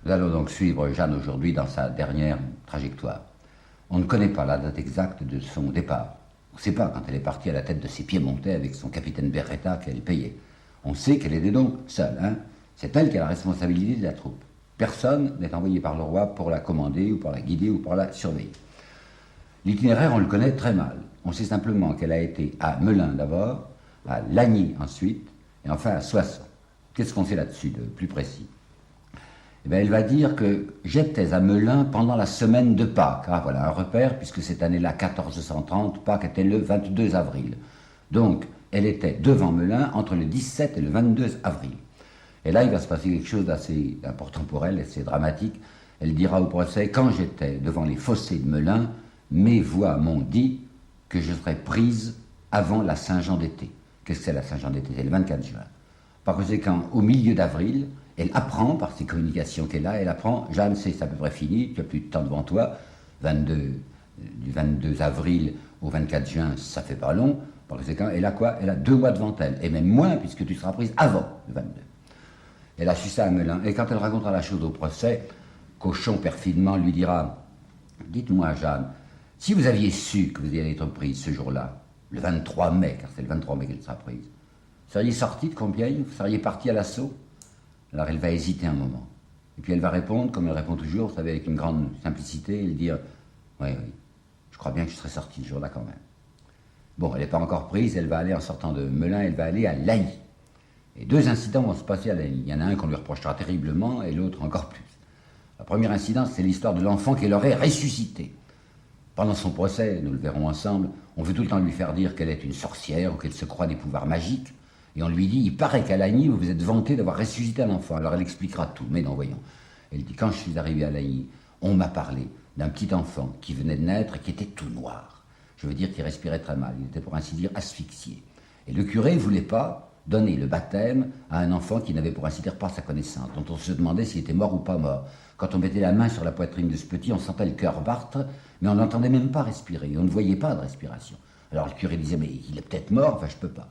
Nous allons donc suivre Jeanne aujourd'hui dans sa dernière trajectoire. On ne connaît pas la date exacte de son départ. On ne sait pas quand elle est partie à la tête de ses Piémontais avec son capitaine Berretta qu'elle payait. On sait qu'elle était donc seule. C'est elle qui a la responsabilité de la troupe. Personne n'est envoyé par le roi pour la commander ou pour la guider ou pour la surveiller. L'itinéraire, on le connaît très mal. On sait simplement qu'elle a été à Melun d'abord, à Lagny ensuite, et enfin à Soissons. Qu'est-ce qu'on sait là-dessus de plus précis? Eh bien, elle va dire que j'étais à Melun pendant la semaine de Pâques. Ah, voilà un repère, puisque cette année-là, 1430, Pâques était le 22 avril. Donc, elle était devant Melun entre le 17 et le 22 avril. Et là, il va se passer quelque chose d'assez important pour elle, assez dramatique. Elle dira au procès, quand j'étais devant les fossés de Melun, mes voix m'ont dit que je serais prise avant la Saint-Jean d'été. Qu'est-ce que c'est la Saint-Jean d'été? C'est le 24 juin. Par conséquent, au milieu d'avril, elle apprend, par ces communications qu'elle a, elle apprend, Jeanne, c'est à peu près fini, tu n'as plus de temps devant toi, du 22 avril au 24 juin, ça fait pas long, par conséquent, elle a quoi? Elle a 2 mois devant elle, et même moins, puisque tu seras prise avant le 22. Elle a su ça à Melun, et quand elle racontera la chose au procès, Cochon perfidement lui dira, dites-moi Jeanne, si vous aviez su que vous alliez être prise ce jour-là, le 23 mai, car c'est le 23 mai qu'elle sera prise, vous seriez sortie de Compiègne, vous seriez partie à l'assaut? Alors elle va hésiter un moment. Et puis elle va répondre, comme elle répond toujours, vous savez, avec une grande simplicité, elle dire oui, oui, je crois bien que je serais sorti ce jour-là quand même. Bon, elle n'est pas encore prise, elle va aller, en sortant de Melun, elle va aller à Lagny. Et 2 incidents vont se passer à Lagny. Il y en a un qu'on lui reprochera terriblement, et l'autre encore plus. Le premier incident, c'est l'histoire de l'enfant qu'elle aurait ressuscité. Pendant son procès, nous le verrons ensemble, on veut tout le temps lui faire dire qu'elle est une sorcière ou qu'elle se croit des pouvoirs magiques. Et on lui dit, il paraît qu'à Lagny, vous vous êtes vanté d'avoir ressuscité un enfant. Alors elle expliquera tout, mais non, voyons. Elle dit, quand je suis arrivé à Lagny, on m'a parlé d'un petit enfant qui venait de naître et qui était tout noir. Je veux dire qu'il respirait très mal, il était pour ainsi dire asphyxié. Et le curé ne voulait pas donner le baptême à un enfant qui n'avait pour ainsi dire pas sa connaissance, dont on se demandait s'il était mort ou pas mort. Quand on mettait la main sur la poitrine de ce petit, on sentait le cœur battre, mais on n'entendait même pas respirer, on ne voyait pas de respiration. Alors le curé disait, mais il est peut-être mort, enfin je peux pas.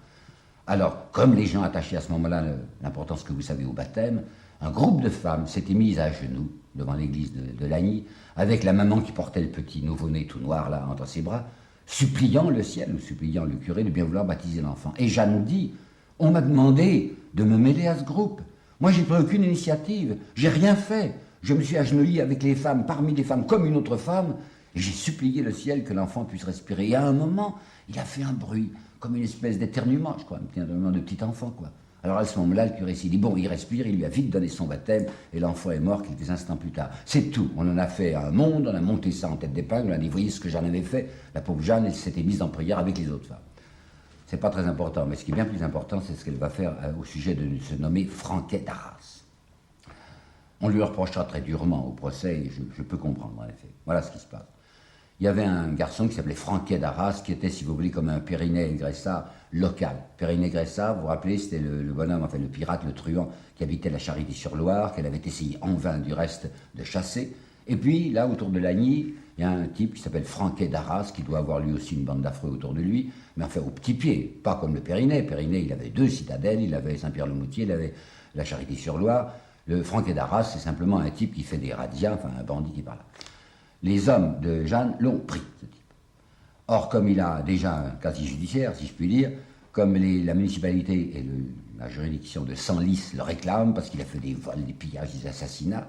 Alors, comme les gens attachaient à ce moment-là l'importance que vous savez au baptême, un groupe de femmes s'était mis à genoux devant l'église de Lagny, avec la maman qui portait le petit nouveau-né tout noir là entre ses bras, suppliant le ciel, ou suppliant le curé de bien vouloir baptiser l'enfant. Et Jeanne dit, on m'a demandé de me mêler à ce groupe. Moi, j'ai pris aucune initiative, j'ai rien fait. Je me suis agenouillé avec les femmes, parmi les femmes, comme une autre femme, et j'ai supplié le ciel que l'enfant puisse respirer. Et à un moment, il a fait un bruit, comme une espèce d'éternuement, je crois, un petit éternuement de petit enfant, quoi. Alors à ce moment-là, le curé s'est dit, bon, il respire, il lui a vite donné son baptême, et l'enfant est mort quelques instants plus tard. C'est tout. On en a fait un monde, on a monté ça en tête d'épingle, on a dit, voyez ce que Jeanne avait fait. La pauvre Jeanne, elle s'était mise en prière avec les autres femmes. C'est pas très important, mais ce qui est bien plus important, c'est ce qu'elle va faire au sujet de se nommer Franquet d'Arras. On lui reprochera très durement au procès, et je peux comprendre en effet. Voilà ce qui se passe. Il y avait un garçon qui s'appelait Franquet d'Arras, qui était, si vous voulez, comme un Périnet-Gressart local. Périnet-Gressart, vous vous rappelez, c'était le bonhomme, enfin le pirate, le truand, qui habitait la Charité-sur-Loire, qu'elle avait essayé en vain, du reste, de chasser. Et puis, là, autour de Lagny, il y a un type qui s'appelle Franquet d'Arras, qui doit avoir lui aussi une bande d'affreux autour de lui, mais enfin au petit pied, pas comme le Périnet. Périnet, il avait 2 citadelles, il avait Saint-Pierre-le-Moutier, il avait la Charité-sur-Loire. Le Franquet d'Arras, c'est simplement un type qui fait des razzias, enfin un bandit qui parle. Les hommes de Jeanne l'ont pris, ce type. Or, comme il a déjà un casier judiciaire, si je puis dire, comme la municipalité et la juridiction de Senlis le réclament, parce qu'il a fait des vols, des pillages, des assassinats,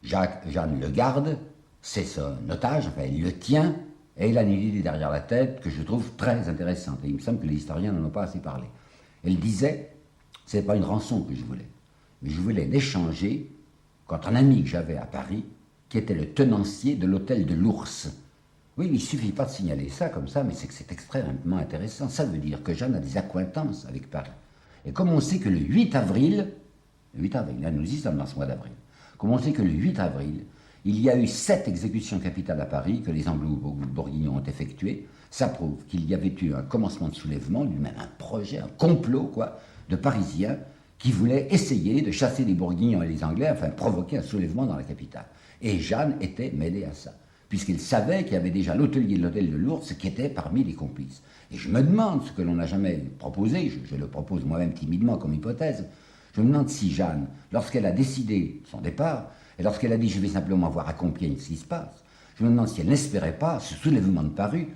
Jeanne le garde, c'est son otage, enfin, elle le tient, et il a une idée derrière la tête que je trouve très intéressante. Et il me semble que les historiens n'en ont pas assez parlé. Elle disait, ce n'est pas une rançon que je voulais, mais je voulais l'échanger contre un ami que j'avais à Paris, qui était le tenancier de l'hôtel de l'Ours. Oui, il ne suffit pas de signaler ça comme ça, mais c'est que c'est extrêmement intéressant. Ça veut dire que Jeanne a des accointances avec Paris. Et comme on sait que le 8 avril, là nous y sommes dans ce mois d'avril, comme on sait que le 8 avril, il y a eu 7 exécutions capitales à Paris que les Anglo-Bourguignons ont effectuées, ça prouve qu'il y avait eu un commencement de soulèvement, lui-même un projet, un complot, quoi, de Parisiens qui voulaient essayer de chasser les Bourguignons et les Anglais, enfin provoquer un soulèvement dans la capitale. Et Jeanne était mêlée à ça, puisqu'il savait qu'il y avait déjà l'hôtelier de l'hôtel de l'Ours qui était parmi les complices. Et je me demande ce que l'on n'a jamais proposé, je le propose moi-même timidement comme hypothèse, je me demande si Jeanne, lorsqu'elle a décidé son départ, Et lorsqu'elle a dit « je vais simplement voir à Compiègne ce qui se passe », je me demande si elle n'espérait pas ce soulèvement de Paris,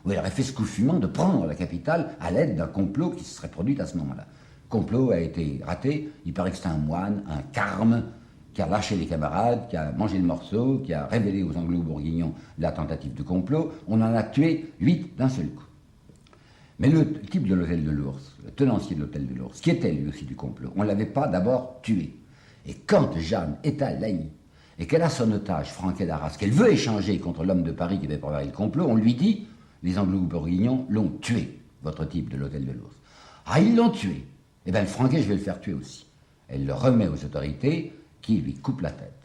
où elle aurait fait ce coup fumant de prendre la capitale à l'aide d'un complot qui se serait produit à ce moment-là. Le complot a été raté, il paraît que c'est un moine, un carme, qui a lâché les camarades, qui a mangé le morceau, qui a révélé aux Anglo-Bourguignons la tentative de complot. On en a tué 8 d'un seul coup. Mais le type de l'hôtel de l'Ours, le tenancier de l'hôtel de l'Ours, qui était lui aussi du complot, on ne l'avait pas d'abord tué. Et quand Jeanne est à Laï, et qu'elle a son otage, Franquet d'Arras, qu'elle veut échanger contre l'homme de Paris qui avait préparé le complot, on lui dit « les Anglo-Bourguignons l'ont tué, votre type de l'hôtel de l'Ours. » Ah, ils l'ont tué. Eh bien, le Franquet, je vais le faire tuer aussi. Elle le remet aux autorités qui lui coupent la tête.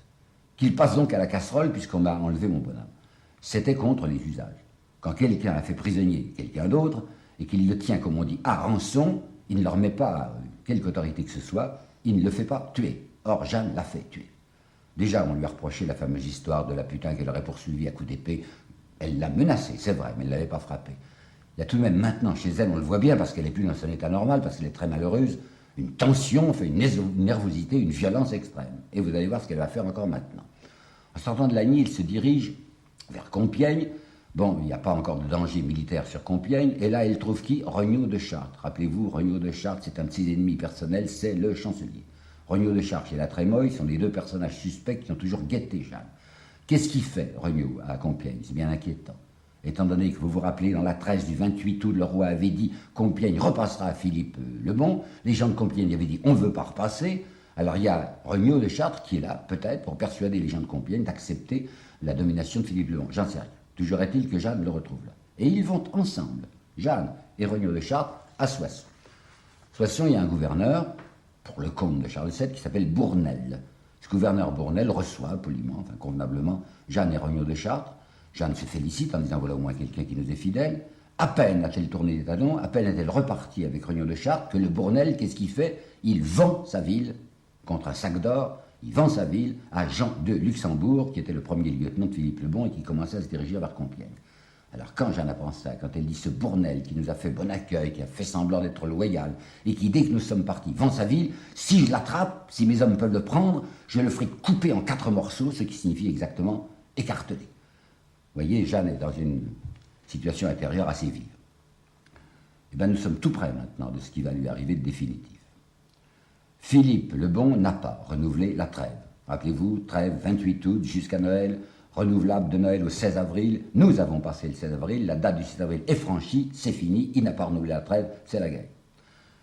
Qu'il passe donc à la casserole puisqu'on m'a enlevé mon bonhomme. C'était contre les usages. Quand quelqu'un a fait prisonnier quelqu'un d'autre et qu'il le tient, comme on dit, à rançon, il ne le remet pas à quelque autorité que ce soit, il ne le fait pas tuer. Or, Jeanne l'a fait tuer. Déjà, on lui a reproché la fameuse histoire de la putain qu'elle aurait poursuivie à coups d'épée. Elle l'a menacée, c'est vrai, mais elle ne l'avait pas frappée. Il y a tout de même maintenant chez elle, on le voit bien, parce qu'elle n'est plus dans son état normal, parce qu'elle est très malheureuse, une tension, une nervosité, une violence extrême. Et vous allez voir ce qu'elle va faire encore maintenant. En sortant de Lagny, il se dirige vers Compiègne. Bon, il n'y a pas encore de danger militaire sur Compiègne. Et là, elle trouve qui? Regnault de Chartres. Rappelez-vous, Regnault de Chartres, c'est un de ses ennemis personnels, c'est le chancelier. Regnault de Chartres et la Trémoille sont les deux personnages suspects qui ont toujours guetté Jeanne. Qu'est-ce qu'il fait, Regnault, à Compiègne? C'est bien inquiétant. Étant donné que vous vous rappelez, dans la 13 du 28 août, le roi avait dit Compiègne repassera à Philippe le Bon. Les gens de Compiègne avaient dit on ne veut pas repasser. Alors il y a Regnault de Chartres qui est là, peut-être, pour persuader les gens de Compiègne d'accepter la domination de Philippe le Bon. J'en sais rien. Toujours est-il que Jeanne le retrouve là. Et ils vont ensemble, Jeanne et Regnault de Chartres, à Soissons. Soissons, il y a un gouverneur, pour le comte de Charles VII, qui s'appelle Bournel. Ce gouverneur Bournel reçoit poliment, enfin convenablement, Jeanne et Regnault de Chartres. Jeanne se félicite en disant voilà au moins quelqu'un qui nous est fidèle. À peine a-t-elle tourné les talons, à peine est-elle repartie avec Regnault de Chartres, que le Bournel, qu'est-ce qu'il fait? Il vend sa ville contre un sac d'or. Il vend sa ville à Jean de Luxembourg, qui était le premier lieutenant de Philippe le Bon et qui commençait à se diriger vers Compiègne. Alors quand Jeanne apprend ça, quand elle dit ce Bournel qui nous a fait bon accueil, qui a fait semblant d'être loyal, et qui dès que nous sommes partis vend sa ville, si je l'attrape, si mes hommes peuvent le prendre, je le ferai couper en 4 morceaux, ce qui signifie exactement écarteler. Vous voyez, Jeanne est dans une situation intérieure assez vive. Eh bien, nous sommes tout près maintenant de ce qui va lui arriver de définitif. Philippe le Bon n'a pas renouvelé la trêve. Rappelez-vous, trêve 28 août jusqu'à Noël, renouvelable de Noël au 16 avril. Nous avons passé le 16 avril, la date du 16 avril est franchie, c'est fini, il n'a pas renouvelé la trêve, c'est la guerre.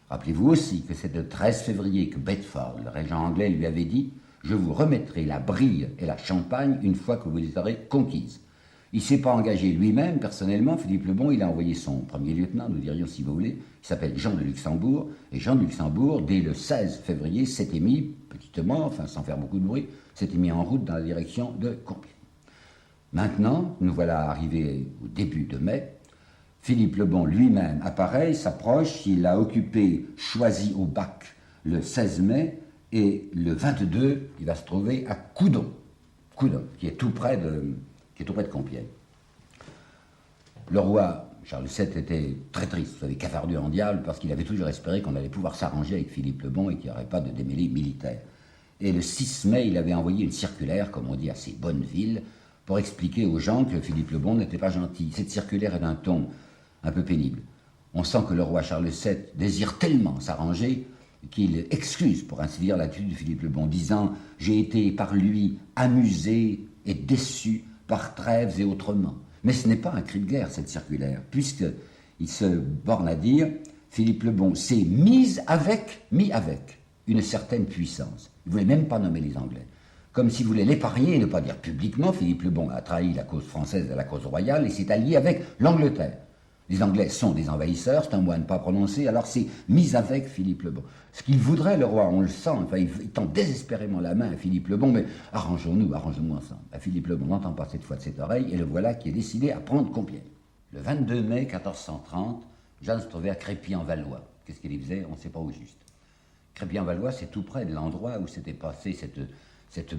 Rappelez-vous aussi que c'est le 13 février que Bedford, le régent anglais, lui avait dit « Je vous remettrai la Brie et la Champagne une fois que vous les aurez conquises ». Il ne s'est pas engagé lui-même, personnellement, Philippe le Bon, il a envoyé son premier lieutenant, nous dirions si vous voulez, qui s'appelle Jean de Luxembourg, et Jean de Luxembourg, dès le 16 février, s'était mis, petitement, enfin sans faire beaucoup de bruit, s'était mis en route dans la direction de Compiègne. Maintenant, nous voilà arrivés au début de mai, Philippe le Bon lui-même apparaît, s'approche, il a occupé Choisy-au-Bac le 16 mai, et le 22, il va se trouver à Coudon, qui est tout près de Compiègne. Le roi Charles VII était très triste, vous savez, cafardu en diable, parce qu'il avait toujours espéré qu'on allait pouvoir s'arranger avec Philippe le Bon et qu'il n'y aurait pas de démêlés militaires. Et le 6 mai, il avait envoyé une circulaire, comme on dit à ces bonnes villes, pour expliquer aux gens que Philippe le Bon n'était pas gentil. Cette circulaire est d'un ton un peu pénible. On sent que le roi Charles VII désire tellement s'arranger qu'il excuse, pour ainsi dire, l'attitude de Philippe le Bon, disant « J'ai été par lui amusé et déçu par trêves et autrement ». Mais ce n'est pas un cri de guerre, cette circulaire, puisqu'il se borne à dire « Philippe le Bon s'est mis avec une certaine puissance ». Il ne voulait même pas nommer les Anglais. Comme s'il voulait l'épargner et ne pas dire publiquement, Philippe le Bon a trahi la cause française et la cause royale et s'est allié avec l'Angleterre. Les Anglais sont des envahisseurs, c'est un mot à ne pas prononcer, alors c'est mis avec Philippe le Bon. Ce qu'il voudrait, le roi, on le sent, enfin, il tend désespérément la main à Philippe le Bon, mais arrangeons-nous ensemble. Philippe le Bon n'entend pas cette fois de cette oreille, et le voilà qui est décidé à prendre Compiègne. Le 22 mai 1430, Jeanne se trouvait à Crépy-en-Valois. Qu'est-ce qu'il y faisait? On ne sait pas au juste. Crépy-en-Valois, c'est tout près de l'endroit où s'était passée cette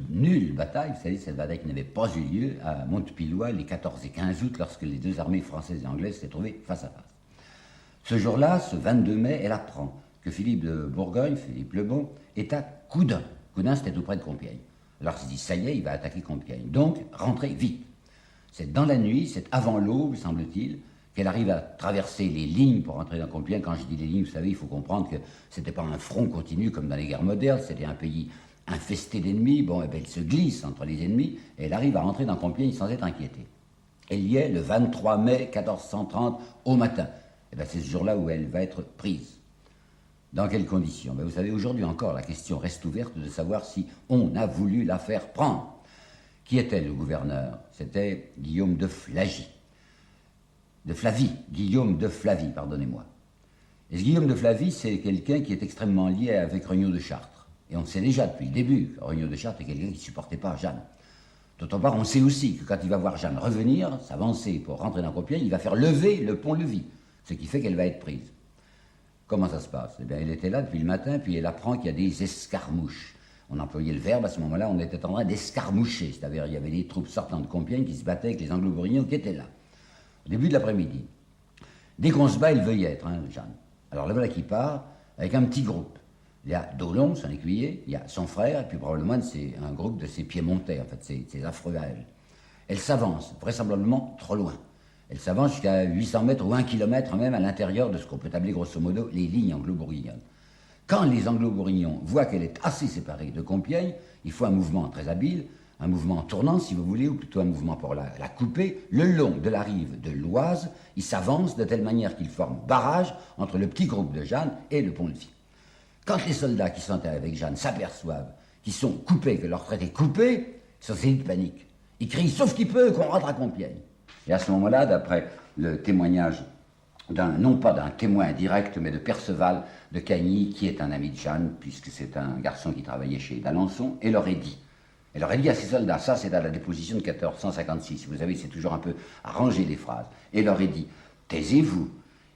nulle bataille, vous savez, cette bataille qui n'avait pas eu lieu à Montepilloy les 14 et 15 août, lorsque les deux armées françaises et anglaises s'étaient trouvées face à face. Ce jour-là, ce 22 mai, elle apprend que Philippe de Bourgogne, Philippe le Bon, est à Coudun. Coudun, c'était tout près de Compiègne. Alors il se dit, ça y est, il va attaquer Compiègne. Donc, rentrez vite. C'est dans la nuit, c'est avant l'aube, semble-t-il, qu'elle arrive à traverser les lignes pour rentrer dans Compiègne. Quand je dis les lignes, vous savez, il faut comprendre que ce n'était pas un front continu comme dans les guerres modernes, c'était un pays infesté d'ennemis. Bon, et bien, elle se glisse entre les ennemis et elle arrive à rentrer dans Compiègne sans être inquiétée. Elle y est le 23 mai 1430 au matin. Et bien, c'est ce jour-là où elle va être prise. Dans quelles conditions? Vous savez, aujourd'hui encore, la question reste ouverte de savoir si on a voulu la faire prendre. Qui était le gouverneur? C'était Guillaume de Flavie. Guillaume de Flavie, pardonnez-moi. Et ce Guillaume de Flavie, c'est quelqu'un qui est extrêmement lié avec Regnault de Chartres. Et on le sait déjà depuis le début que Regnault de Chartres est quelqu'un qui ne supportait pas Jeanne. D'autre part, on sait aussi que quand il va voir Jeanne revenir, s'avancer pour rentrer dans Compiègne, il va faire lever le pont-levis, ce qui fait qu'elle va être prise. Comment ça se passe? Eh bien, elle était là depuis le matin, puis elle apprend qu'il y a des escarmouches. On employait le verbe, à ce moment-là, on était en train d'escarmoucher, c'est-à-dire il y avait des troupes sortant de Compiègne qui se battaient avec les Anglo-Bourguignons qui étaient là, au début de l'après-midi. Dès qu'on se bat, elle veut y être, Jeanne. Alors là, voilà qui part, avec un petit groupe. Il y a Dolon, son écuyer, il y a son frère, et puis probablement c'est un groupe de ses piémontais, en fait, ses affreux à elle. Elle s'avance, vraisemblablement trop loin. Elle s'avance jusqu'à 800 mètres ou 1 kilomètre même à l'intérieur de ce qu'on peut appeler grosso modo les lignes anglo-bourguignonnes. Quand les anglo-bourguignons voient qu'elle est assez séparée de Compiègne, il faut un mouvement très habile, un mouvement tournant si vous voulez, ou plutôt un mouvement pour la couper. Le long de la rive de l'Oise, ils s'avancent de telle manière qu'ils forment barrage entre le petit groupe de Jeanne et le pont-levis. Quand les soldats qui sont avec Jeanne s'aperçoivent qu'ils sont coupés, que leur traite est coupée, ils sont saisis de panique. Ils crient « sauf qu'il peut, qu'on rentre à Compiègne ». Et à ce moment-là, d'après le témoignage non pas d'un témoin direct, mais de Perceval de Cagny, qui est un ami de Jeanne, puisque c'est un garçon qui travaillait chez d'Alençon, elle leur a dit à ses soldats, ça c'est à la déposition de 1456, vous savez, c'est toujours un peu arranger les phrases, et leur a dit, taisez-vous,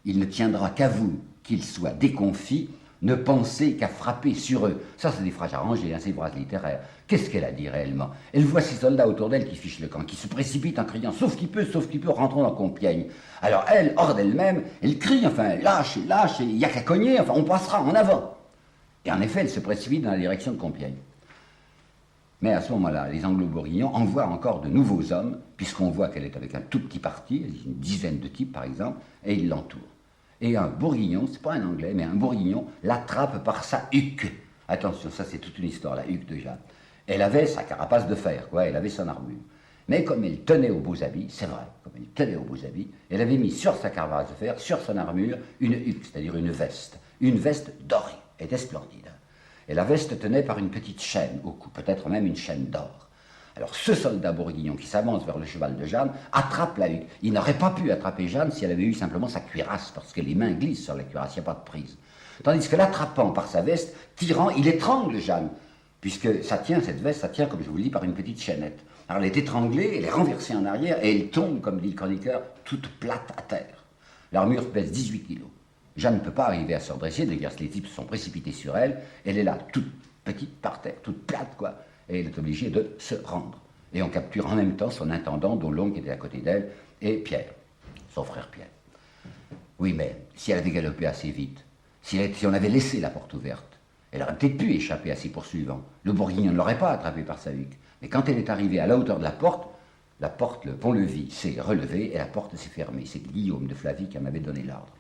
il ne tiendra qu'à vous qu'il soit déconfit, ne pensez qu'à frapper sur eux. Ça, c'est des phrases arrangées, c'est des phrases littéraires. Qu'est-ce qu'elle a dit réellement? Elle voit ses soldats autour d'elle qui fichent le camp, qui se précipitent en criant « sauf qu'il peut, rentrons dans Compiègne ». Alors elle, hors d'elle-même, elle crie, enfin, lâche, il n'y a qu'à cogner, enfin, on passera en avant. Et en effet, elle se précipite dans la direction de Compiègne. Mais à ce moment-là, les Anglo-Bourguignons envoient encore de nouveaux hommes, puisqu'on voit qu'elle est avec un tout petit parti, une dizaine de types par exemple, et ils l'entourent. Et un bourguignon, c'est pas un anglais, mais un bourguignon, l'attrape par sa huque. Attention, ça c'est toute une histoire, la huque de Jeanne. Elle avait sa carapace de fer, quoi, elle avait son armure. Mais comme elle tenait aux beaux habits, c'est vrai, comme elle tenait aux beaux habits, elle avait mis sur sa carapace de fer, sur son armure, une huque, c'est-à-dire une veste dorée, elle était splendide. Et la veste tenait par une petite chaîne au cou, peut-être même une chaîne d'or. Alors ce soldat bourguignon qui s'avance vers le cheval de Jeanne attrape la huque. Il n'aurait pas pu attraper Jeanne si elle avait eu simplement sa cuirasse, parce que les mains glissent sur la cuirasse, il n'y a pas de prise. Tandis que l'attrapant par sa veste, tirant, il étrangle Jeanne, puisque ça tient, cette veste, ça tient, comme je vous le dis, par une petite chaînette. Alors elle est étranglée, elle est renversée en arrière, et elle tombe, comme dit le chroniqueur, toute plate à terre. L'armure pèse 18 kilos. Jeanne ne peut pas arriver à se redresser, d'ailleurs les types se sont précipités sur elle, elle est là, toute petite par terre, toute plate, quoi. Et elle est obligée de se rendre. Et on capture en même temps son intendant, Dolon, qui était à côté d'elle, et Pierre, son frère Pierre. Oui, mais si elle avait galopé assez vite, si on avait laissé la porte ouverte, elle aurait peut-être pu échapper à ses poursuivants. Le bourguignon ne l'aurait pas attrapée par sa huque. Mais quand elle est arrivée à la hauteur de la porte, le pont-levis s'est relevé et la porte s'est fermée. C'est Guillaume de Flavie qui en avait donné l'ordre.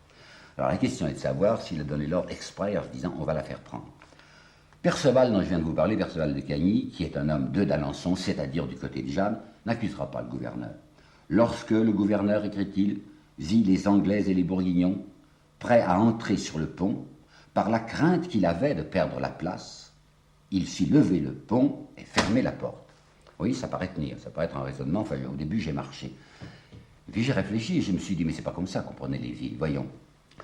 Alors la question est de savoir s'il a donné l'ordre exprès en se disant on va la faire prendre. Perceval, dont je viens de vous parler, Perceval de Cagny, qui est un homme de d'Alençon, c'est-à-dire du côté de Jeanne, n'accusera pas le gouverneur. Lorsque le gouverneur, écrit-il, vit les Anglais et les Bourguignons prêts à entrer sur le pont, par la crainte qu'il avait de perdre la place, il fit lever le pont et fermer la porte. Oui, ça paraît tenir, ça paraît être un raisonnement, enfin au début j'ai marché. Et puis j'ai réfléchi et je me suis dit, mais c'est pas comme ça qu'on prenait les villes, voyons.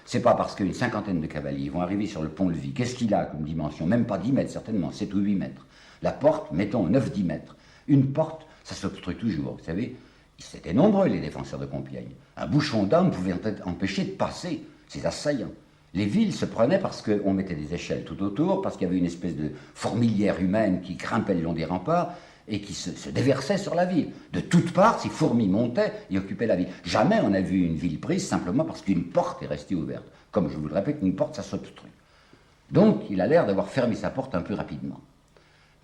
C'est pas parce qu'une cinquantaine de cavaliers vont arriver sur le pont-levis. Qu'est-ce qu'il a comme dimension? Même pas 10 mètres, certainement, 7 ou 8 mètres. La porte, mettons 9-10 mètres. Une porte, ça s'obstrue toujours. Vous savez, ils étaient nombreux, les défenseurs de Compiègne. Un bouchon d'hommes pouvait empêcher de passer ces assaillants. Les villes se prenaient parce qu'on mettait des échelles tout autour, parce qu'il y avait une espèce de fourmilière humaine qui grimpait le long des remparts et qui se déversait sur la ville. De toutes parts, ces fourmis montaient et occupaient la ville. Jamais on a vu une ville prise simplement parce qu'une porte est restée ouverte. Comme je vous le répète, une porte, ça s'obstrue. Donc, il a l'air d'avoir fermé sa porte un peu rapidement.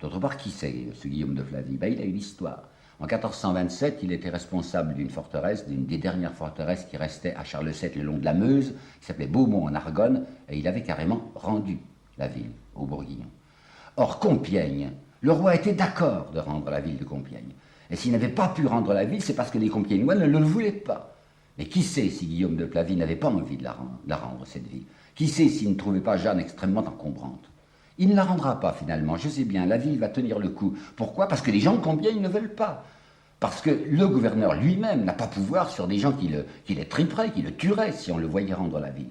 D'autre part, qui c'est ce Guillaume de Flavie? Ben, il a une histoire. En 1427, il était responsable d'une forteresse, d'une des dernières forteresses qui restait à Charles VII le long de la Meuse, qui s'appelait Beaumont en Argonne, et il avait carrément rendu la ville aux Bourguignons. Or, Compiègne, le roi était d'accord de rendre la ville de Compiègne. Et s'il n'avait pas pu rendre la ville, c'est parce que les Compiègnois ne le voulaient pas. Mais qui sait si Guillaume de Plavie n'avait pas envie de la rendre, cette ville? Qui sait s'il ne trouvait pas Jeanne extrêmement encombrante? Il ne la rendra pas finalement, je sais bien, la ville va tenir le coup. Pourquoi? Parce que les gens de Compiègne ne veulent pas. Parce que le gouverneur lui-même n'a pas pouvoir sur des gens qui les triperaient, qui le tueraient si on le voyait rendre la ville.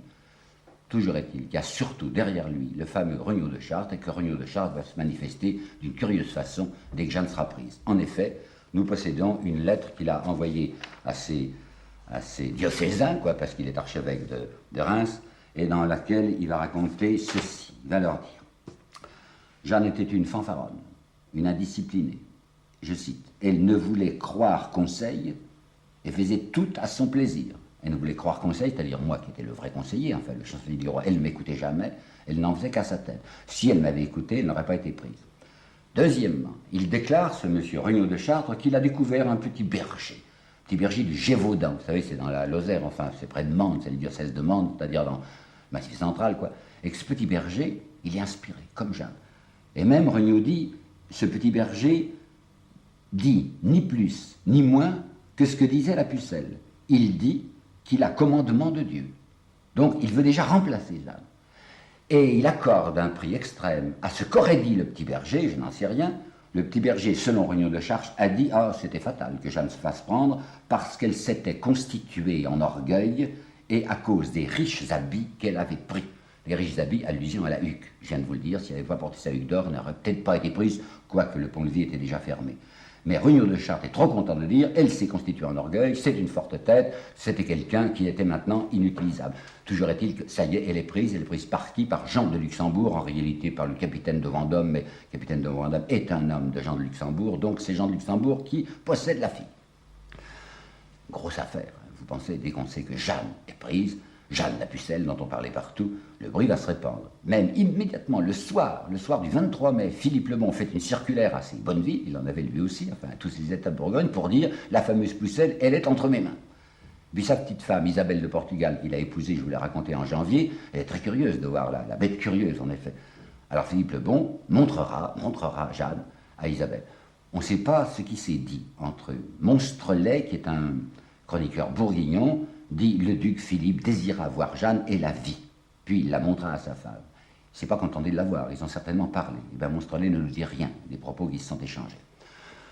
Toujours est-il qu'il y a surtout derrière lui le fameux Regnault de Chartres, et que Regnault de Chartres va se manifester d'une curieuse façon dès que Jeanne sera prise. En effet, nous possédons une lettre qu'il a envoyée à ses diocésains, parce qu'il est archevêque de Reims, et dans laquelle il va raconter ceci. Il va leur dire: Jeanne était une fanfaronne, une indisciplinée. Je cite: elle ne voulait croire conseil et faisait tout à son plaisir. Elle ne voulait croire conseil, c'est-à-dire moi qui étais le vrai conseiller, enfin le chancelier du roi, elle ne m'écoutait jamais, elle n'en faisait qu'à sa tête. Si elle m'avait écouté, elle n'aurait pas été prise. Deuxièmement, il déclare, ce monsieur Regnault de Chartres, qu'il a découvert un petit berger du Gévaudan. Vous savez, c'est dans la Lozère, enfin, c'est près de Mende, c'est le diocèse de Mende, c'est-à-dire dans le Massif central, Et que ce petit berger, il est inspiré, comme Jeanne. Et même Regnault dit, ce petit berger dit ni plus ni moins que ce que disait la pucelle. Il dit qu'il a commandement de Dieu. Donc, il veut déjà remplacer Jeanne. Et il accorde un prix extrême à ce qu'aurait dit le petit berger, je n'en sais rien. Le petit berger, selon Regnault de Chartres, a dit: ah, c'était fatal que Jeanne se fasse prendre parce qu'elle s'était constituée en orgueil et à cause des riches habits qu'elle avait pris. Les riches habits, allusion à la huque. Je viens de vous le dire, si elle n'avait pas porté sa huque d'or, elle n'aurait peut-être pas été prise, quoique le pont-levis était déjà fermé. Mais Regnault de Chartres est trop content de dire: elle s'est constituée en orgueil, c'est une forte tête, c'était quelqu'un qui était maintenant inutilisable. Toujours est-il que ça y est, elle est prise par qui? Par Jean de Luxembourg, en réalité par le capitaine de Vendôme, mais le capitaine de Vendôme est un homme de Jean de Luxembourg, donc c'est Jean de Luxembourg qui possède la fille. Grosse affaire, vous pensez, dès qu'on sait que Jeanne est prise, Jeanne la pucelle dont on parlait partout, le bruit va se répandre. Même immédiatement, le soir du 23 mai, Philippe le Bon fait une circulaire à ses bonnes villes, il en avait lui aussi, enfin à tous les États de Bourgogne, pour dire: la fameuse pucelle, elle est entre mes mains. Puis sa petite femme, Isabelle de Portugal, qu'il a épousée, je vous l'ai raconté en janvier, elle est très curieuse de voir la bête curieuse en effet. Alors Philippe le Bon montrera Jeanne à Isabelle. On ne sait pas ce qui s'est dit entre eux. Monstrelet, qui est un chroniqueur bourguignon, dit: le duc Philippe désira voir Jeanne et la vit. Puis il la montra à sa femme. Il ne s'est pas contenté de la voir, ils ont certainement parlé. Et bien Monstrelet ne nous dit rien des propos qui se sont échangés.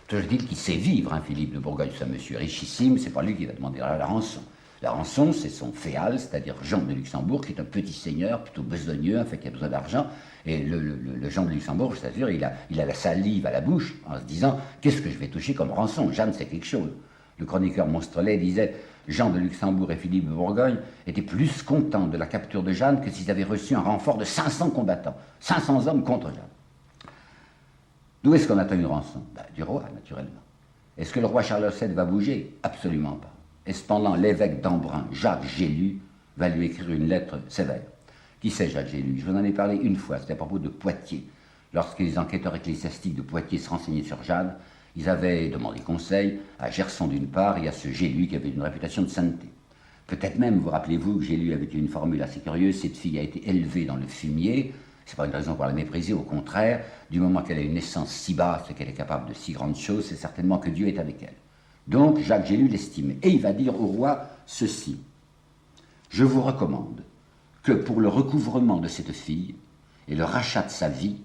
Je dis qu'il sait vivre, Philippe de Bourgogne, c'est un monsieur richissime, c'est pas lui qui va demander la rançon. La rançon, c'est son féal, c'est-à-dire Jean de Luxembourg, qui est un petit seigneur, plutôt besogneux, qui a besoin d'argent. Et le Jean de Luxembourg, je t'assure, il a la salive à la bouche, en se disant: qu'est-ce que je vais toucher comme rançon? Jeanne, c'est quelque chose. Le chroniqueur Monstrelet disait: Jean de Luxembourg et Philippe de Bourgogne étaient plus contents de la capture de Jeanne que s'ils avaient reçu un renfort de 500 combattants, 500 hommes contre Jeanne. D'où est-ce qu'on attend une rançon? Du roi, naturellement. Est-ce que le roi Charles VII va bouger? Absolument pas. Et cependant, l'évêque d'Embrun, Jacques Gélu, va lui écrire une lettre sévère. Qui c'est Jacques Gélu? Je vous en ai parlé une fois, c'était à propos de Poitiers. Lorsque les enquêteurs ecclésiastiques de Poitiers se renseignaient sur Jeanne, ils avaient demandé conseil à Gerson d'une part et à ce Gélu qui avait une réputation de sainteté. Peut-être même, vous rappelez-vous, que Gélu avait une formule assez curieuse: cette fille a été élevée dans le fumier. C'est pas une raison pour la mépriser, au contraire, du moment qu'elle a une naissance si basse et qu'elle est capable de si grandes choses, c'est certainement que Dieu est avec elle. Donc Jacques Gélu l'estimait. Et il va dire au roi ceci: je vous recommande que pour le recouvrement de cette fille et le rachat de sa vie,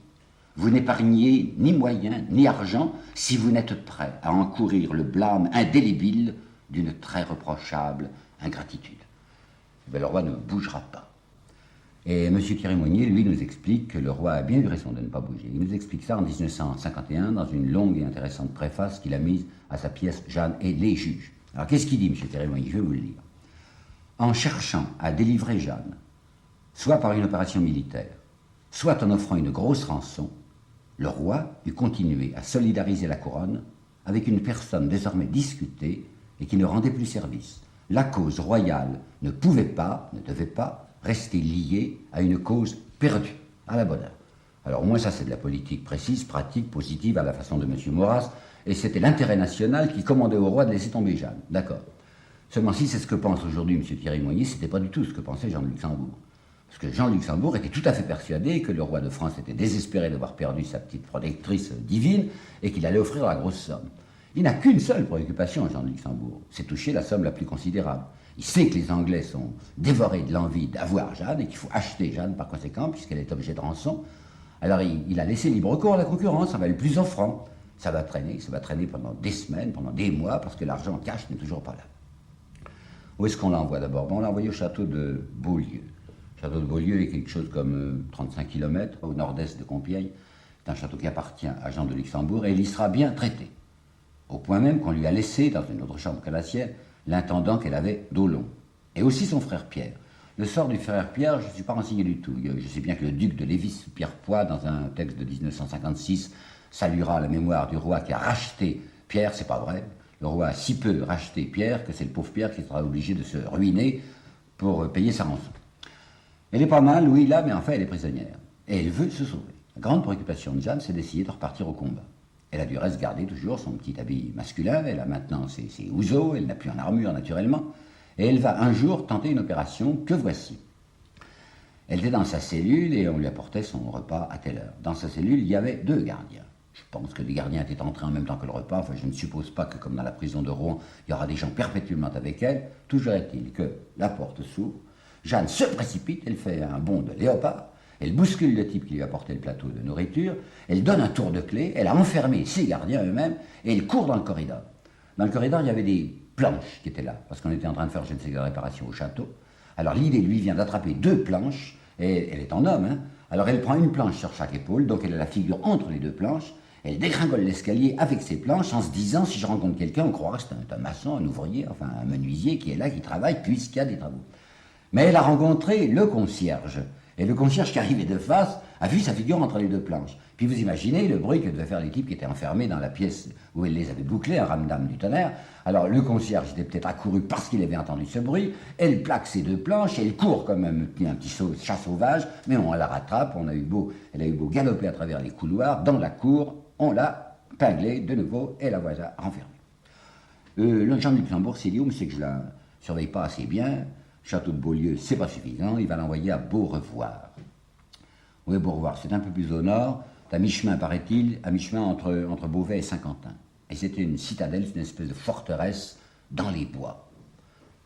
vous n'épargniez ni moyens ni argent si vous n'êtes prêt à encourir le blâme indélébile d'une très reprochable ingratitude. Mais le roi ne bougera pas. Et M. Thierry-Monnier, lui, nous explique que le roi a bien eu raison de ne pas bouger. Il nous explique ça en 1951 dans une longue et intéressante préface qu'il a mise à sa pièce Jeanne et les juges. Alors qu'est-ce qu'il dit, M. Thierry-Monnier? Je vais vous le lire. En cherchant à délivrer Jeanne, soit par une opération militaire, soit en offrant une grosse rançon, le roi eût continué à solidariser la couronne avec une personne désormais discutée et qui ne rendait plus service. La cause royale ne pouvait pas, ne devait pas rester liée à une cause perdue, à la bonne heure. Alors au moins ça c'est de la politique précise, pratique, positive, à la façon de M. Maurras, et c'était l'intérêt national qui commandait au roi de laisser tomber Jeanne, d'accord. Seulement si c'est ce que pense aujourd'hui M. Thierry Moigny, c'était pas du tout ce que pensait Jean de Luxembourg. Parce que Jean de Luxembourg était tout à fait persuadé que le roi de France était désespéré d'avoir perdu sa petite protectrice divine et qu'il allait offrir la grosse somme. Il n'a qu'une seule préoccupation, Jean de Luxembourg, c'est toucher la somme la plus considérable. Il sait que les Anglais sont dévorés de l'envie d'avoir Jeanne et qu'il faut acheter Jeanne par conséquent, puisqu'elle est objet de rançon. Alors il a laissé libre cours à la concurrence, ça va le plus offrant. Ça va traîner pendant des semaines, pendant des mois, parce que l'argent cash n'est toujours pas là. Où est-ce qu'on l'envoie d'abord? On l'a envoyé au château de Beaulieu. Le château de Beaulieu est quelque chose comme 35 km au nord-est de Compiègne. C'est un château qui appartient à Jean de Luxembourg et il y sera bien traité. Au point même qu'on lui a laissé, dans une autre chambre que la sienne, l'intendant qu'elle avait d'Aulon. Et aussi son frère Pierre. Le sort du frère Pierre, je ne suis pas renseigné du tout. Je sais bien que le duc de Lévis, Pierre Poix, dans un texte de 1956, saluera la mémoire du roi qui a racheté Pierre, c'est pas vrai. Le roi a si peu racheté Pierre que c'est le pauvre Pierre qui sera obligé de se ruiner pour payer sa rançon. Elle est pas mal, oui, là, mais enfin, elle est prisonnière. Et elle veut se sauver. La grande préoccupation de Jeanne, c'est d'essayer de repartir au combat. Elle a du reste gardé toujours son petit habit masculin, elle a maintenant ses houseaux, elle n'a plus en armure naturellement, et elle va un jour tenter une opération que voici. Elle était dans sa cellule et on lui apportait son repas à telle heure. Dans sa cellule, il y avait 2 gardiens. Je pense que les gardiens étaient entrés en même temps que le repas, enfin je ne suppose pas que comme dans la prison de Rouen, il y aura des gens perpétuellement avec elle. Toujours est-il que la porte s'ouvre, Jeanne se précipite, elle fait un bond de léopard, elle bouscule le type qui lui apportait le plateau de nourriture, elle donne un tour de clé, elle a enfermé ses gardiens eux-mêmes, et elle court dans le corridor. Dans le corridor, il y avait des planches qui étaient là, parce qu'on était en train de faire je ne sais quelle réparation au château. Alors l'idée lui vient d'attraper 2 planches, et elle est en homme, hein. Alors elle prend une planche sur chaque épaule, donc elle a la figure entre les 2 planches, elle dégringole l'escalier avec ses planches en se disant, si je rencontre quelqu'un, on croira que c'est un maçon, un ouvrier, enfin un menuisier qui est là, qui travaille, puisqu'il y a des travaux. Mais elle a rencontré le concierge. Et le concierge qui arrivait de face a vu sa figure entre les 2 planches. Puis vous imaginez le bruit que devaient faire les types qui étaient enfermés dans la pièce où elle les avait bouclés, un ramdam du tonnerre. Alors le concierge était peut-être accouru parce qu'il avait entendu ce bruit. Elle plaque ses 2 planches, elle court comme un petit chat sauvage, mais on la rattrape. Elle a eu beau galoper à travers les couloirs, dans la cour, on l'a pinglée de nouveau et la voilà renfermée. Le Jean de Luxembourg s'est dit, oh, mais c'est que je la surveille pas assez bien. Château de Beaulieu, c'est pas suffisant, il va l'envoyer à Beaurevoir. Oui, Beaurevoir, c'est un peu plus au nord, c'est à mi-chemin, paraît-il, à mi-chemin entre Beauvais et Saint-Quentin. Et c'était une citadelle, une espèce de forteresse dans les bois,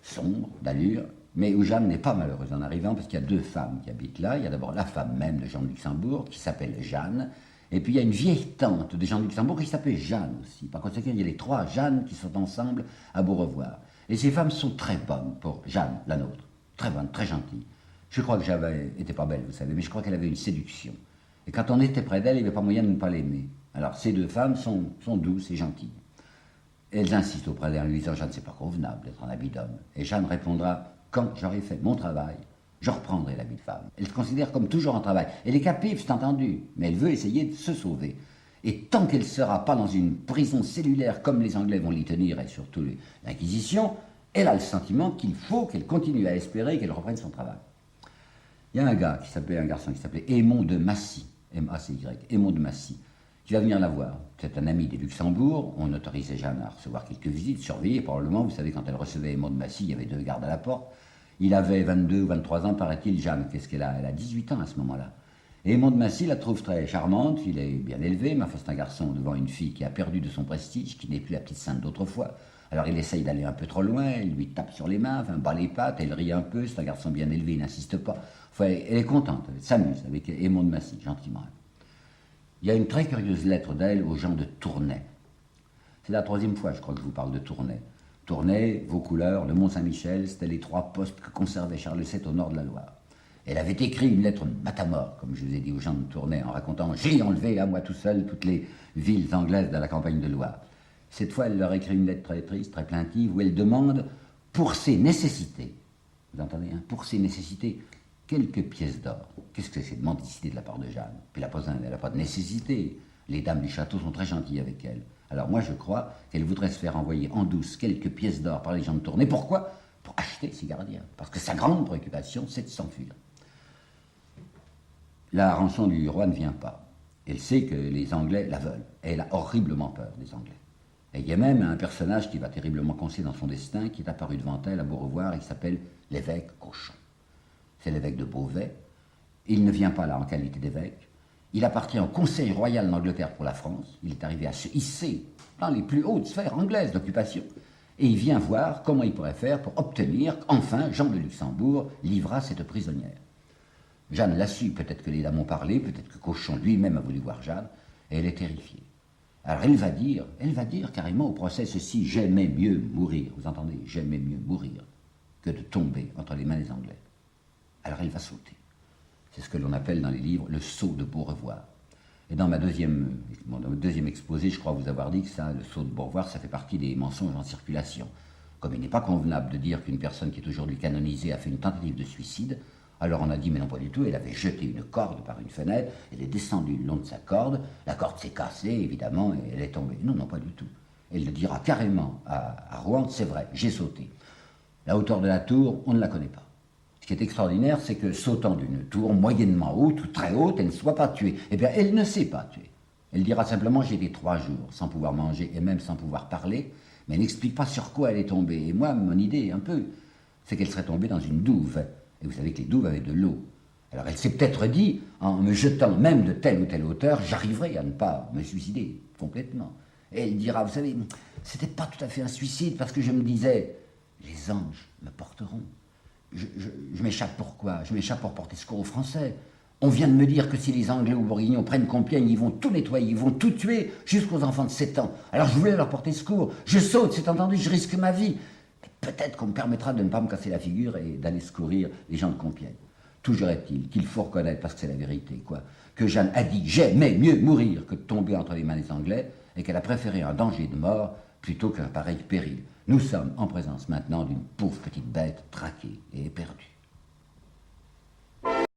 sombre, d'allure, mais où Jeanne n'est pas malheureuse en arrivant, parce qu'il y a 2 femmes qui habitent là. Il y a d'abord la femme même de Jean de Luxembourg, qui s'appelle Jeanne, et puis il y a une vieille tante de Jean de Luxembourg qui s'appelle Jeanne aussi. Par conséquent, il y a les 3 Jeannes qui sont ensemble à Beaurevoir. Et ces femmes sont très bonnes pour Jeanne, la nôtre. Très bonne, très gentille. Je crois que j'avais été pas belle, vous savez, mais je crois qu'elle avait une séduction. Et quand on était près d'elle, il n'y avait pas moyen de ne pas l'aimer. Alors ces 2 femmes sont douces et gentilles. Elles insistent auprès d'elle en lui disant, Jeanne, c'est pas convenable d'être en habit d'homme. Et Jeanne répondra, quand j'aurai fait mon travail, je reprendrai l'habit de femme. Elle se considère comme toujours en travail. Elle est captive, c'est entendu, mais elle veut essayer de se sauver. Et tant qu'elle ne sera pas dans une prison cellulaire comme les Anglais vont l'y tenir, et surtout l'Inquisition, elle a le sentiment qu'il faut qu'elle continue à espérer qu'elle reprenne son travail. Il y a un garçon qui s'appelait Aymon de Massy, M-A-C-Y, Aymon de Massy, qui va venir la voir. C'est un ami des Luxembourg, on autorisait Jeanne à recevoir quelques visites, surveillées probablement, vous savez, quand elle recevait Aymon de Massy, il y avait 2 gardes à la porte. Il avait 22 ou 23 ans, paraît-il, Jeanne, qu'est-ce qu'elle a? Elle a 18 ans à ce moment-là. Et Aymon de Massy la trouve très charmante, il est bien élevé, mais enfin c'est un garçon devant une fille qui a perdu de son prestige, qui n'est plus la petite sainte d'autrefois. Alors il essaye d'aller un peu trop loin, il lui tape sur les mains, enfin bat les pattes, elle rit un peu, c'est un garçon bien élevé, il n'insiste pas. Enfin, elle est contente, elle s'amuse avec Aymon de Massy, gentiment. Il y a une très curieuse lettre d'elle aux gens de Tournai. C'est la 3e fois, je crois, que je vous parle de Tournai. Tournai, Vaucouleurs, le Mont-Saint-Michel, c'était les 3 postes que conservait Charles VII au nord de la Loire. Elle avait écrit une lettre matamore, comme je vous ai dit aux gens de Tournai, en racontant « J'ai enlevé à moi tout seul toutes les villes anglaises de la campagne de Loire ». Cette fois, elle leur écrit une lettre très triste, très plaintive, où elle demande, pour ses nécessités, vous entendez, hein, pour ses nécessités, quelques pièces d'or. Qu'est-ce que c'est de mendicité de la part de Jeanne? Puis elle n'a pas de nécessité. Les dames du château sont très gentilles avec elle. Alors moi, je crois qu'elle voudrait se faire envoyer en douce quelques pièces d'or par les gens de Tournai. Pourquoi? Pour acheter ses gardiens. Parce que sa grande préoccupation, c'est de s'enfuir. La rançon du roi ne vient pas. Elle sait que les Anglais la veulent. Et elle a horriblement peur des Anglais. Et il y a même un personnage qui va terriblement coincer dans son destin, qui est apparu devant elle à Beaurevoir, et qui s'appelle l'évêque Cochon. C'est l'évêque de Beauvais. Il ne vient pas là en qualité d'évêque. Il appartient au Conseil royal d'Angleterre pour la France. Il est arrivé à se hisser dans les plus hautes sphères anglaises d'occupation. Et il vient voir comment il pourrait faire pour obtenir qu'enfin Jean de Luxembourg livrât cette prisonnière. Jeanne l'a su, peut-être que les dames ont parlé, peut-être que Cochon lui-même a voulu voir Jeanne, et elle est terrifiée. Alors elle va dire carrément au procès ceci: j'aimais mieux mourir, vous entendez, j'aimais mieux mourir que de tomber entre les mains des Anglais. Alors elle va sauter. C'est ce que l'on appelle dans les livres le saut de Beaurevoir. Et dans mon deuxième exposé, je crois vous avoir dit que ça, le saut de Beaurevoir, ça fait partie des mensonges en circulation. Comme il n'est pas convenable de dire qu'une personne qui est aujourd'hui canonisée a fait une tentative de suicide, alors on a dit mais non pas du tout, elle avait jeté une corde par une fenêtre, elle est descendue le long de sa corde, la corde s'est cassée évidemment et elle est tombée. Non, non, pas du tout. Elle le dira carrément à Rouen, c'est vrai, j'ai sauté. La hauteur de la tour, on ne la connaît pas. Ce qui est extraordinaire, c'est que sautant d'une tour moyennement haute ou très haute, elle ne soit pas tuée. Eh bien, elle ne s'est pas tuée. Elle dira simplement j'ai été 3 jours sans pouvoir manger et même sans pouvoir parler, mais elle n'explique pas sur quoi elle est tombée. Et moi, mon idée, un peu, c'est qu'elle serait tombée dans une douve. Et vous savez que les douves avaient de l'eau. Alors elle s'est peut-être dit, en me jetant même de telle ou telle hauteur, j'arriverai à ne pas me suicider complètement. Et elle dira, vous savez, c'était pas tout à fait un suicide parce que je me disais, les anges me porteront. Je m'échappe pourquoi? Je m'échappe pour porter secours aux Français. On vient de me dire que si les Anglais ou Bourguignons prennent Compiègne, ils vont tout nettoyer, ils vont tout tuer, jusqu'aux enfants de 7 ans. Alors je voulais leur porter secours. Je saute, c'est entendu, je risque ma vie. Peut-être qu'on me permettra de ne pas me casser la figure et d'aller secourir les gens de Compiègne. Toujours est-il qu'il faut reconnaître, parce que c'est la vérité, quoi, que Jeanne a dit « j'aimais mieux mourir que de tomber entre les mains des Anglais » et qu'elle a préféré un danger de mort plutôt qu'un pareil péril. Nous sommes en présence maintenant d'une pauvre petite bête traquée et éperdue.